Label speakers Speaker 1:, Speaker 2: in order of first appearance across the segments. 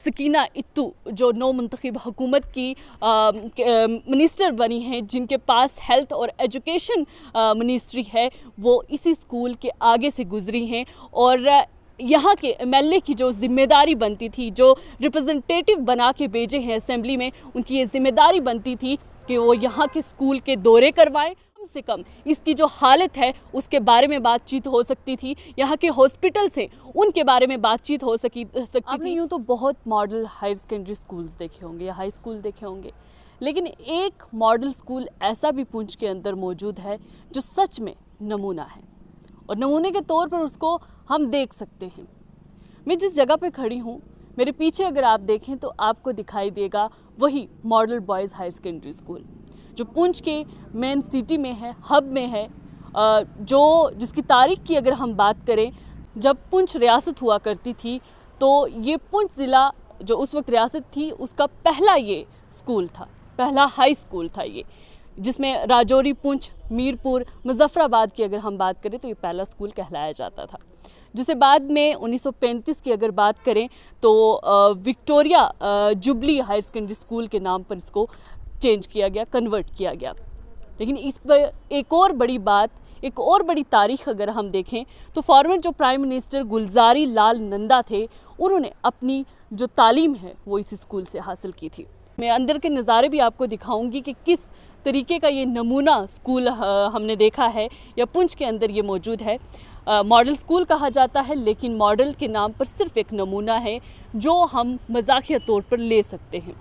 Speaker 1: सकीना इत्तू जो नौ मुंतखब हुकूमत की मिनिस्टर बनी हैं, जिनके पास हेल्थ और एजुकेशन मिनिस्ट्री है, वो इसी स्कूल के आगे से गुजरी हैं और यहाँ के एमएलए की जो जिम्मेदारी बनती थी, जो रिप्रेजेंटेटिव बना के भेजे हैं असेंबली में, उनकी ये जिम्मेदारी बनती थी कि वो यहाँ के स्कूल के दौरे करवाएं। कम से कम इसकी जो हालत है उसके बारे में बातचीत हो सकती थी, यहाँ के हॉस्पिटल से उनके बारे में बातचीत हो सकती थी। यूँ तो बहुत मॉडल हायर सेकेंडरी स्कूल्स देखे होंगे या हाई स्कूल देखे होंगे, लेकिन एक मॉडल स्कूल ऐसा भी पुंछ के अंदर मौजूद है जो सच में नमूना है और नमूने के तौर पर उसको हम देख सकते हैं। मैं जिस जगह पे खड़ी हूँ, मेरे पीछे अगर आप देखें तो आपको दिखाई देगा वही model boys higher secondary school जो पुंछ के मेन सिटी में है, हब में है, जिसकी तारीख की अगर हम बात करें, जब पुंछ रियासत हुआ करती थी तो ये पुंछ ज़िला जो उस वक्त रियासत थी उसका पहला ये स्कूल था, पहला हाई स्कूल था ये, जिसमें राजौरी, पुंछ, मीरपुर, मुजफ्फराबाद की अगर हम बात करें तो ये पहला स्कूल कहलाया जाता था, जिसे बाद में 1935 की अगर बात करें तो Victoria Jubilee higher secondary school के नाम पर इसको चेंज किया गया, कन्वर्ट किया गया। लेकिन इस पर एक और बड़ी बात, एक और बड़ी तारीख अगर हम देखें तो फॉर्मर जो प्राइम मिनिस्टर गुलजारी लाल नंदा थे, उन्होंने अपनी जो तालीम है वो इस स्कूल से हासिल की थी। मैं अंदर के नज़ारे भी आपको दिखाऊंगी कि किस तरीके का ये नमूना स्कूल हमने देखा है या पुंछ के अंदर ये मौजूद है। मॉडल स्कूल कहा जाता है, लेकिन मॉडल के नाम पर सिर्फ एक नमूना है जो हम मजाकिया तौर पर ले सकते हैं।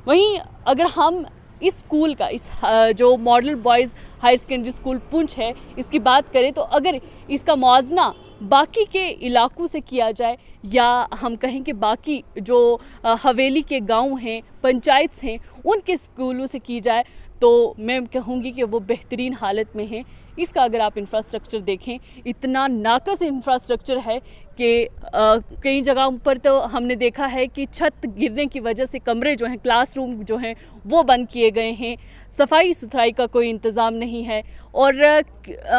Speaker 1: वहीं अगर हम इस स्कूल का, इस जो model boys higher secondary school Poonch है, इसकी बात करें तो अगर इसका मुआवजा बाकी के इलाकों से किया जाए या हम कहें कि बाकी जो हवेली के गांव हैं, पंचायत हैं, उनके स्कूलों से की जाए तो मैं कहूँगी कि वो बेहतरीन हालत में हैं। इसका अगर आप इंफ्रास्ट्रक्चर देखें, इतना नाकस इंफ्रास्ट्रक्चर है कि कई जगहों पर तो हमने देखा है कि छत गिरने की वजह से कमरे जो हैं, क्लासरूम जो हैं, वो बंद किए गए हैं। सफाई सुथराई का कोई इंतज़ाम नहीं है। और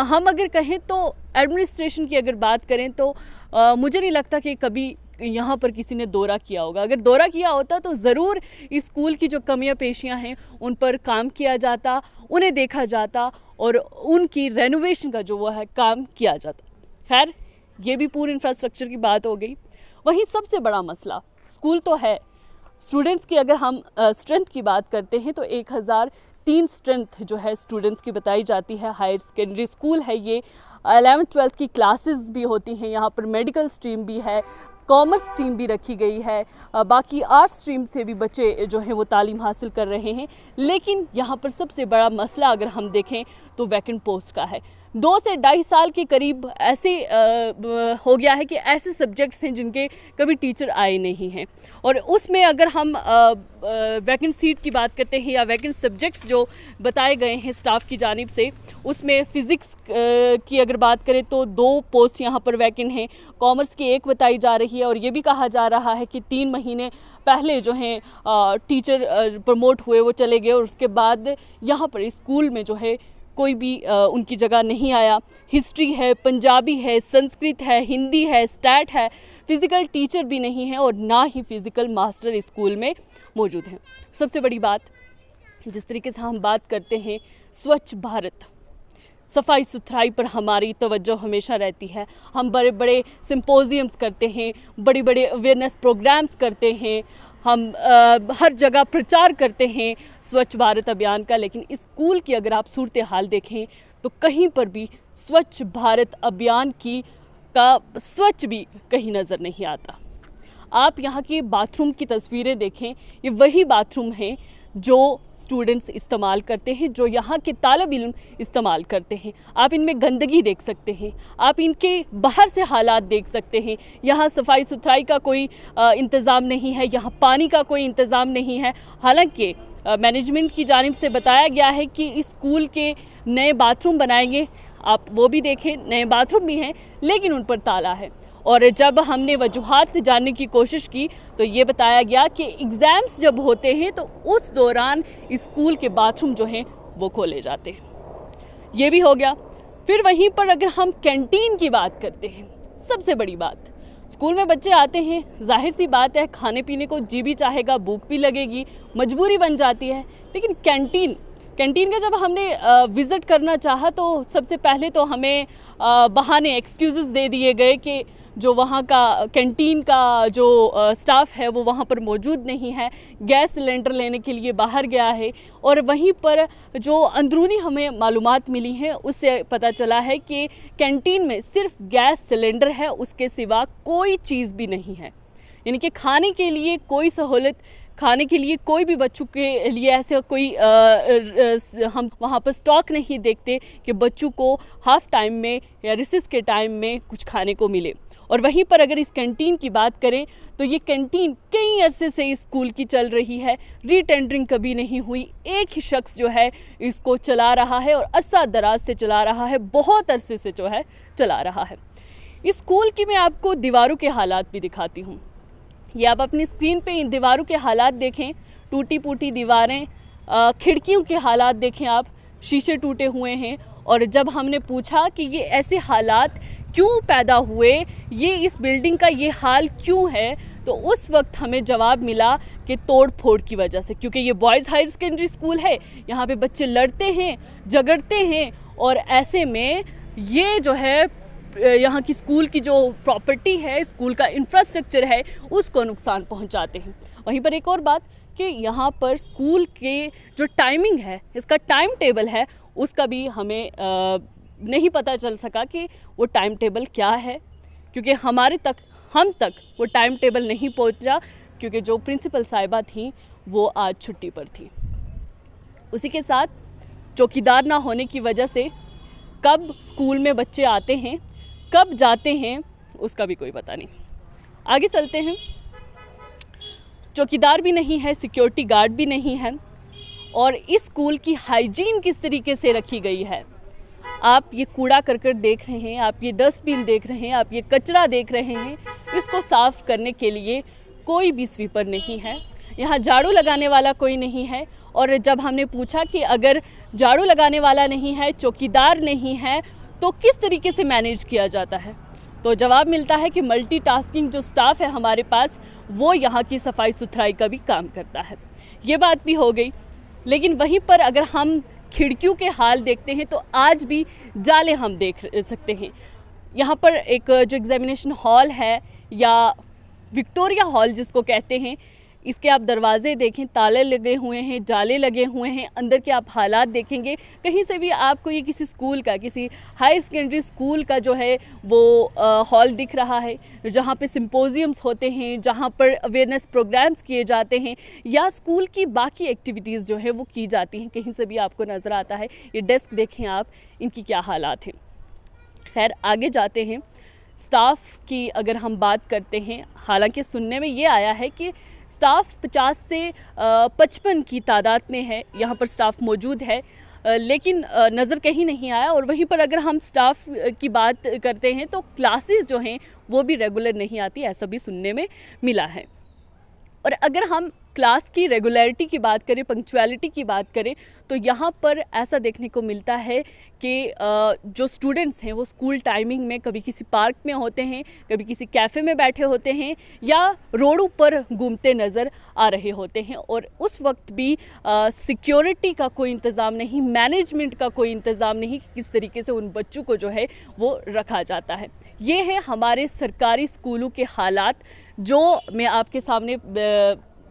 Speaker 1: हम अगर कहें तो एडमिनिस्ट्रेशन की अगर बात करें तो मुझे नहीं लगता कि कभी यहाँ पर किसी ने दौरा किया होगा। अगर दौरा किया होता तो ज़रूर इस स्कूल की जो कमियां पेशियां हैं उन पर काम किया जाता, उन्हें देखा जाता और उनकी रेनोवेशन का जो वो है काम किया जाता। खैर, ये भी पूरे इंफ्रास्ट्रक्चर की बात हो गई। वहीं सबसे बड़ा मसला स्कूल तो है, स्टूडेंट्स की अगर हम स्ट्रेंथ की बात करते हैं तो 1003 स्ट्रेंथ जो है स्टूडेंट्स की बताई जाती है। हायर सेकेंडरी स्कूल है ये, 11th-12th की क्लासेस भी होती हैं यहाँ पर, मेडिकल स्ट्रीम भी है, कॉमर्स स्ट्रीम भी रखी गई है, बाकी आर्ट्स स्ट्रीम से भी बच्चे जो हैं वो तालीम हासिल कर रहे हैं। लेकिन यहाँ पर सबसे बड़ा मसला अगर हम देखें तो वैकेंट पोस्ट का है। 2 से 2.5 साल के करीब ऐसे हो गया है कि ऐसे सब्जेक्ट्स हैं जिनके कभी टीचर आए नहीं हैं, और उसमें अगर हम वैकेंट सीट की बात करते हैं या वैकेंट सब्जेक्ट्स जो बताए गए हैं स्टाफ की जानिब से, उसमें फ़िज़िक्स की अगर बात करें तो 2 पोस्ट यहाँ पर वैकेंट हैं, कॉमर्स की 1 बताई जा रही है, और ये भी कहा जा रहा है कि 3 महीने पहले जो हैं टीचर प्रमोट हुए वो चले गए और उसके बाद यहाँ पर स्कूल में जो है कोई भी उनकी जगह नहीं आया। हिस्ट्री है, पंजाबी है, संस्कृत है, हिंदी है, स्टैट है, फ़िज़िकल टीचर भी नहीं है और ना ही फ़िज़िकल मास्टर स्कूल में मौजूद हैं। सबसे बड़ी बात, जिस तरीके से हम बात करते हैं स्वच्छ भारत, सफाई सुथराई पर हमारी तवज्जो हमेशा रहती है। हम बड़े बड़े सिंपोजियम्स करते हैं, बड़े बड़े अवेयरनेस प्रोग्राम्स करते हैं, हम हर जगह प्रचार करते हैं स्वच्छ भारत अभियान का, लेकिन इस स्कूल की अगर आप सूरत हाल देखें तो कहीं पर भी स्वच्छ भारत अभियान का स्वच्छ भी कहीं नज़र नहीं आता। आप यहाँ के बाथरूम की तस्वीरें देखें, ये वही बाथरूम हैं जो स्टूडेंट्स इस्तेमाल करते हैं, जो यहाँ के तालिब इल्म इस्तेमाल करते हैं। आप इनमें गंदगी देख सकते हैं, आप इनके बाहर से हालात देख सकते हैं। यहाँ सफाई सुथराई का कोई इंतज़ाम नहीं है, यहाँ पानी का कोई इंतज़ाम नहीं है। हालांकि मैनेजमेंट की जानिब से बताया गया है कि इस स्कूल के नए बाथरूम बनाएंगे, आप वो भी देखें, नए बाथरूम भी हैं, लेकिन उन पर ताला है। और जब हमने वजूहात जानने की कोशिश की तो ये बताया गया कि एग्ज़ाम्स जब होते हैं तो उस दौरान स्कूल के बाथरूम जो हैं वो खोले जाते हैं। ये भी हो गया। फिर वहीं पर अगर हम कैंटीन की बात करते हैं, सबसे बड़ी बात, स्कूल में बच्चे आते हैं, जाहिर सी बात है खाने पीने को जी भी चाहेगा, भूख भी लगेगी, मजबूरी बन जाती है। लेकिन कैंटीन का जब हमने विज़िट करना चाहा तो सबसे पहले तो हमें बहाने एक्सक्यूज़ेस दे दिए गए कि जो वहाँ का कैंटीन का जो स्टाफ है वो वहाँ पर मौजूद नहीं है, गैस सिलेंडर लेने के लिए बाहर गया है। और वहीं पर जो अंदरूनी हमें मालूमात मिली हैं उससे पता चला है कि कैंटीन में सिर्फ गैस सिलेंडर है, उसके सिवा कोई चीज़ भी नहीं है। यानी कि खाने के लिए कोई सहूलत, खाने के लिए कोई भी बच्चों के लिए ऐसे कोई हम वहाँ पर स्टॉक नहीं देखते कि बच्चों को हाफ टाइम में या रिसेस के टाइम में कुछ खाने को मिले। और वहीं पर अगर इस कैंटीन की बात करें तो ये कैंटीन कई अरसे से इस स्कूल की चल रही है, रीटेंडरिंग कभी नहीं हुई। एक ही शख्स जो है इसको चला रहा है और अरसा दराज से चला रहा है, बहुत अरसे से जो है चला रहा है। इस स्कूल की मैं आपको दीवारों के हालात भी दिखाती हूँ। ये आप अपनी स्क्रीन पे इन दीवारों के हालात देखें, टूटी फूटी दीवारें, खिड़कियों के हालात देखें आप, शीशे टूटे हुए हैं। और जब हमने पूछा कि ये ऐसे हालात क्यों पैदा हुए, ये इस बिल्डिंग का ये हाल क्यों है, तो उस वक्त हमें जवाब मिला कि तोड़ फोड़ की वजह से। क्योंकि ये बॉयज़ हायर सेकेंडरी स्कूल है, यहाँ पे बच्चे लड़ते हैं, झगड़ते हैं और ऐसे में ये जो है यहाँ की स्कूल की जो प्रॉपर्टी है, स्कूल का इंफ्रास्ट्रक्चर है, उसको नुकसान पहुँचाते हैं। वहीं पर एक और बात कि यहाँ पर स्कूल के जो टाइमिंग है, इसका टाइम टेबल है, उसका भी हमें नहीं पता चल सका कि वो टाइम टेबल क्या है। क्योंकि हम तक वो टाइम टेबल नहीं पहुंचा, क्योंकि जो प्रिंसिपल साहिबा थी वो आज छुट्टी पर थी। उसी के साथ चौकीदार ना होने की वजह से कब स्कूल में बच्चे आते हैं, कब जाते हैं, उसका भी कोई पता नहीं। आगे चलते हैं। चौकीदार भी नहीं है, सिक्योरिटी गार्ड भी नहीं है, और इस स्कूल की हाइजीन किस तरीके से रखी गई है। आप ये कूड़ा करकट देख रहे हैं, आप ये डस्टबिन देख रहे हैं, आप ये कचरा देख रहे हैं, इसको साफ़ करने के लिए कोई भी स्वीपर नहीं है, यहाँ झाड़ू लगाने वाला कोई नहीं है। और जब हमने पूछा कि अगर झाड़ू लगाने वाला नहीं है, चौकीदार नहीं है, तो किस तरीके से मैनेज किया जाता है, तो जवाब मिलता है कि मल्टीटास्किंग जो स्टाफ है हमारे पास, वो यहाँ की सफाई सुथराई का भी काम करता है। ये बात भी हो गई। लेकिन वहीं पर अगर हम खिड़कियों के हाल देखते हैं तो आज भी जाले हम देख सकते हैं। यहाँ पर एक जो एग्जामिनेशन हॉल है या विक्टोरिया हॉल जिसको कहते हैं, इसके आप दरवाजे देखें, ताले लगे हुए हैं, जाले लगे हुए हैं। अंदर के आप हालात देखेंगे, कहीं से भी आपको ये किसी स्कूल का, किसी हायर सेकेंडरी स्कूल का जो है वो हॉल दिख रहा है, जहाँ पे सिंपोजियम्स होते हैं, जहाँ पर अवेयरनेस प्रोग्राम्स किए जाते हैं या स्कूल की बाकी एक्टिविटीज़ जो है वो की जाती हैं, कहीं से भी आपको नज़र आता है। ये डेस्क देखें आप, इनकी क्या हालात हैं। खैर आगे जाते हैं। स्टाफ की अगर हम बात करते हैं, हालांकि सुनने में ये आया है कि स्टाफ 50 से 55 की तादाद में है, यहाँ पर स्टाफ मौजूद है, लेकिन नज़र कहीं नहीं आया। और वहीं पर अगर हम स्टाफ की बात करते हैं तो क्लासेस जो हैं वो भी रेगुलर नहीं आती, ऐसा भी सुनने में मिला है। और अगर हम क्लास की रेगुलरिटी की बात करें, पंक्चुअलिटी की बात करें, तो यहाँ पर ऐसा देखने को मिलता है कि जो स्टूडेंट्स हैं वो स्कूल टाइमिंग में कभी किसी पार्क में होते हैं, कभी किसी कैफ़े में बैठे होते हैं या रोडों पर घूमते नज़र आ रहे होते हैं। और उस वक्त भी सिक्योरिटी का कोई इंतज़ाम नहीं, मैनेजमेंट का कोई इंतज़ाम नहीं कि किस तरीके से उन बच्चों को जो है वो रखा जाता है। ये है हमारे सरकारी स्कूलों के हालात, जो मैं आपके सामने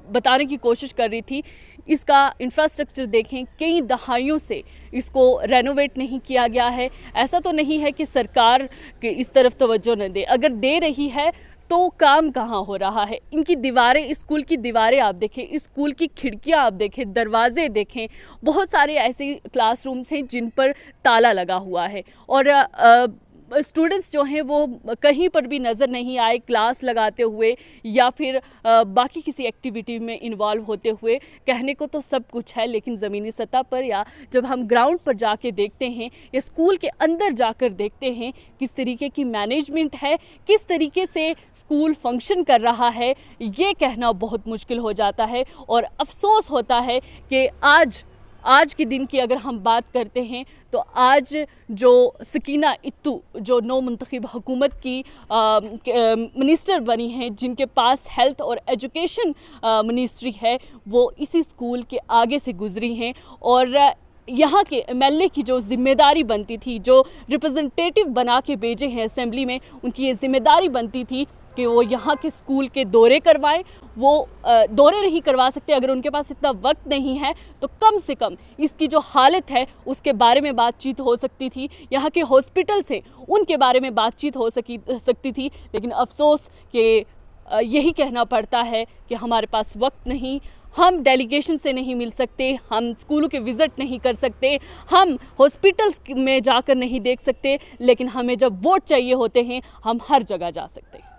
Speaker 1: बताने की कोशिश कर रही थी। इसका इंफ्रास्ट्रक्चर देखें, कई दहाइयों से इसको रेनोवेट नहीं किया गया है। ऐसा तो नहीं है कि सरकार के इस तरफ तवज्जो न दे, अगर दे रही है तो काम कहाँ हो रहा है। इनकी दीवारें, इस स्कूल की दीवारें आप देखें, इस स्कूल की खिड़कियाँ आप देखें, दरवाजे देखें, बहुत सारे ऐसे क्लासरूम्स हैं जिन पर ताला लगा हुआ है और स्टूडेंट्स जो हैं वो कहीं पर भी नज़र नहीं आए क्लास लगाते हुए या फिर बाकी किसी एक्टिविटी में इन्वॉल्व होते हुए। कहने को तो सब कुछ है, लेकिन ज़मीनी सतह पर या जब हम ग्राउंड पर जाके देखते हैं या स्कूल के अंदर जाकर देखते हैं किस तरीके की मैनेजमेंट है, किस तरीके से स्कूल फंक्शन कर रहा है, ये कहना बहुत मुश्किल हो जाता है। और अफसोस होता है कि आज आज के दिन की अगर हम बात करते हैं तो आज जो सकीना इत्तू जो नौ मुंतखब हुकूमत की मिनिस्टर बनी हैं, जिनके पास हेल्थ और एजुकेशन मिनिस्ट्री है, वो इसी स्कूल के आगे से गुजरी हैं और यहाँ के एमएलए की जो जिम्मेदारी बनती थी, जो रिप्रेजेंटेटिव बना के भेजे हैं असेंबली में, उनकी ये जिम्मेदारी बनती थी कि वो यहाँ के स्कूल के दौरे करवाएं। वो दौरे नहीं करवा सकते, अगर उनके पास इतना वक्त नहीं है तो कम से कम इसकी जो हालत है उसके बारे में बातचीत हो सकती थी, यहाँ के हॉस्पिटल से उनके बारे में बातचीत हो सकती थी। लेकिन अफसोस कि यही कहना पड़ता है कि हमारे पास वक्त नहीं, हम डेलीगेशन से नहीं मिल सकते, हम स्कूलों के विज़िट नहीं कर सकते, हम हॉस्पिटल्स में जाकर नहीं देख सकते, लेकिन हमें जब वोट चाहिए होते हैं हम हर जगह जा सकते हैं।